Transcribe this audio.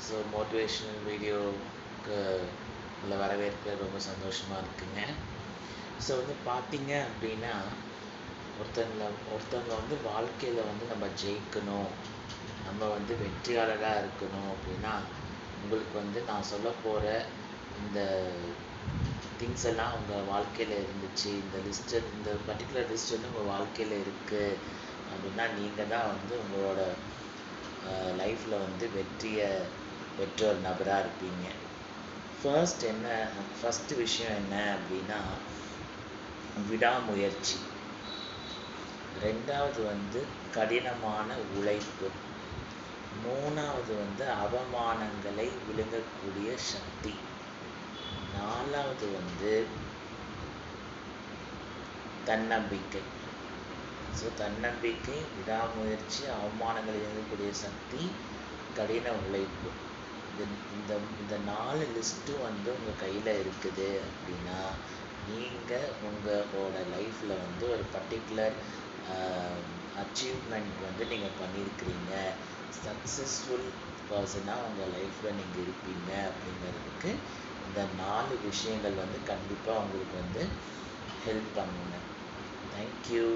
So motivational வீடியோவுக்கு உங்களை வரவேற்க ரொம்ப சந்தோஷமாக இருக்குங்க. ஸோ வந்து பார்த்தீங்க அப்படின்னா ஒருத்தவங்க வந்து வாழ்க்கையில் வந்து நம்ம ஜெயிக்கணும், நம்ம வந்து வெற்றியாளராக இருக்கணும் அப்படின்னா உங்களுக்கு வந்து நான் சொல்ல போகிற இந்த திங்ஸ் எல்லாம் உங்கள் வாழ்க்கையில் இருந்துச்சு, இந்த பர்டிகுலர் லிஸ்ட் வந்து உங்கள் வாழ்க்கையில் இருக்குது அப்படின்னா நீங்கள் தான் வந்து உங்களோட லைஃப்பில் வந்து பெற்ற ஒரு நபராக இருப்பீங்க. ஃபஸ்ட்டு விஷயம் என்ன அப்படின்னா விடாமுயற்சி. ரெண்டாவது வந்து கடினமான உழைப்பு. மூணாவது வந்து அவமானங்களை விழுங்கக்கூடிய சக்தி. நாலாவது வந்து தன்னம்பிக்கை. ஸோ தன்னம்பிக்கை, விடாமுயற்சி, அவமானங்களை விழுங்கக்கூடிய சக்தி, கடின உழைப்பு. இந்த 4 லிஸ்ட்டும் வந்து உங்கள் கையில் இருக்குது அப்படின்னா நீங்கள் உங்களோட லைஃப்பில் வந்து ஒரு பர்டிகுலர் அச்சீவ்மெண்ட் வந்து நீங்கள் பண்ணியிருக்கிறீங்க, சக்ஸஸ்ஃபுல் பர்சனாக உங்கள் லைஃப்பில் நீங்கள் இருப்பீங்க அப்படிங்கிறதுக்கு இந்த 4 விஷயங்கள் வந்து கண்டிப்பாக உங்களுக்கு வந்து ஹெல்ப் பண்ணுங்க. தேங்க்யூ.